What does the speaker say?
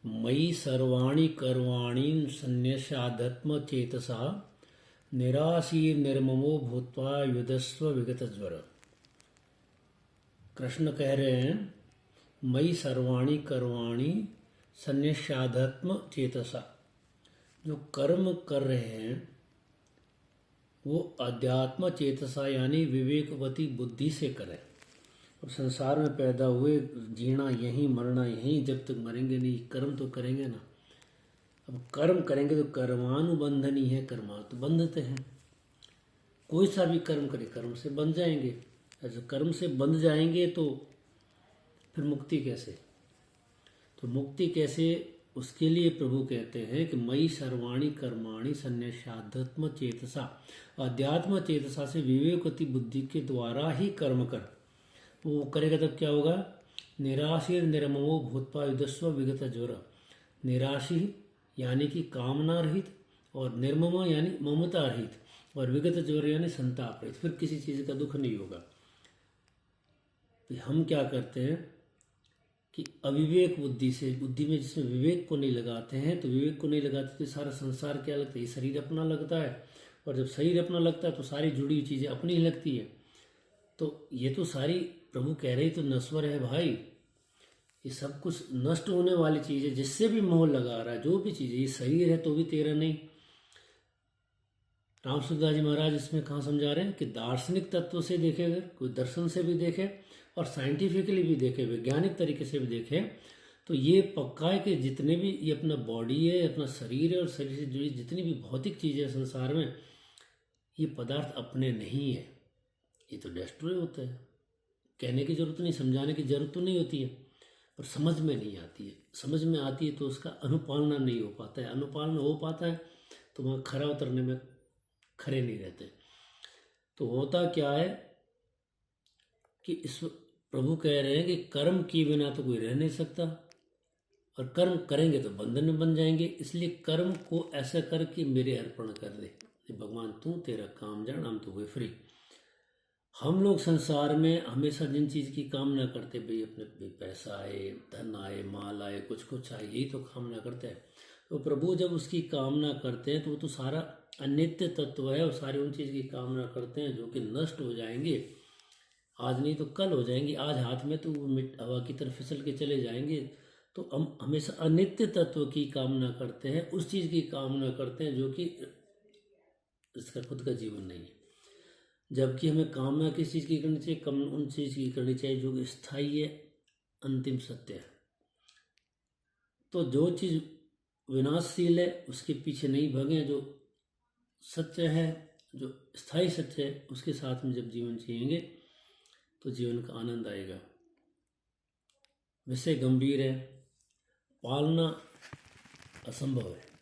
मयि सर्वाणि कर्वाणि संन्यस्याध्यात्म चेतसा निराशीर निर्ममो भूत्वा युधस्व विगत ज्वर। कृष्ण कह रहे हैं मयि सर्वाणि कर्वाणि संन्यस्याध्यात्म चेतसा, जो कर्म कर रहे हैं वो अध्यात्म चेतसा यानी विवेकवती बुद्धि से करें। अब संसार में पैदा हुए, जीना यहीं मरना यहीं, जब तक मरेंगे नहीं कर्म तो करेंगे ना। अब कर्म करेंगे तो कर्मानुबंधन ही है, कर्मा तो बंधते हैं। कोई सा भी कर्म करे कर्म से बंध जाएंगे। ऐसे कर्म से बंध जाएंगे तो फिर मुक्ति कैसे? तो मुक्ति कैसे, उसके लिए प्रभु कहते हैं कि मयि सर्वाणि कर्माणि संन्यस्याध्यात्म चेतसा, अध्यात्म चेतसा से विवेकवती बुद्धि के द्वारा ही कर्म कर। वो करेगा तब क्या होगा? निराशीर निर्ममो भूत्वा युधस्व विगत ज्वर। निराशी यानी कि कामना रहित, और निर्मम यानी ममता रहित, और विगत ज्वर यानी संताप रहित। फिर किसी चीज़ का दुख नहीं होगा। तो हम क्या करते हैं कि अविवेक बुद्धि से, बुद्धि में जिसमें विवेक को नहीं लगाते हैं, तो विवेक को नहीं लगाते तो सारा संसार क्या लगता है? ये शरीर अपना लगता है, और जब शरीर अपना लगता है तो सारी जुड़ी हुई चीज़ें अपनी ही लगती है। तो ये तो सारी प्रभु कह रहे तो नश्वर है भाई, ये सब कुछ नष्ट होने वाली चीज़ है। जिससे भी मोह लगा रहा है, जो भी चीज़ है, ये शरीर है तो भी तेरा नहीं। रामसूरदास जी महाराज इसमें कहाँ समझा रहे हैं कि दार्शनिक तत्व से देखे, अगर कोई दर्शन से भी देखे और साइंटिफिकली भी देखे, वैज्ञानिक तरीके से भी देखे, तो ये पक्का है कि जितने भी ये अपना बॉडी है, अपना शरीर है, और शरीर से जुड़ी जितनी भी भौतिक चीज़ें संसार में, ये पदार्थ अपने नहीं है, ये तो डिस्ट्रॉय होता है। कहने की जरूरत नहीं, समझाने की जरूरत तो नहीं होती है, पर समझ में नहीं आती है। समझ में आती है तो उसका अनुपालना नहीं हो पाता है। अनुपालन हो पाता है तो वहाँ खरा उतरने में खरे नहीं रहते। तो होता क्या है कि इस प्रभु कह रहे हैं कि कर्म किए बिना तो कोई रह नहीं सकता, और कर्म करेंगे तो बंधन में बन जाएंगे। इसलिए कर्म को ऐसा कर कि मेरे अर्पण कर दे, भगवान तू तेरा काम जान, हम तो हुए फ्री। हम लोग संसार में हमेशा जिन चीज़ की कामना करते, भाई अपने पैसा आए, धन आए, माल आए, कुछ कुछ आए, यही तो कामना करते हैं। तो प्रभु जब उसकी कामना करते हैं तो वो तो सारा अनित्य तत्व है, और सारी उन चीज़ की कामना करते हैं जो कि नष्ट हो जाएंगे, आज नहीं तो कल हो जाएंगे। आज हाथ में तो हवा की तरफ फिसल के चले जाएंगे। तो हम हमेशा अनित्य तत्व की कामना करते हैं, उस चीज़ की कामना करते हैं जो कि इसका खुद का जीवन नहीं है। जबकि हमें कामना किस चीज़ की करनी चाहिए? कम उन चीज़ की करनी चाहिए जो स्थायी है, अंतिम सत्य है। तो जो चीज़ विनाशशील है उसके पीछे नहीं भागें, जो सत्य है, जो स्थायी सत्य है, उसके साथ में जब जीवन जिएंगे तो जीवन का आनंद आएगा। विषय गंभीर है, पालना असंभव है।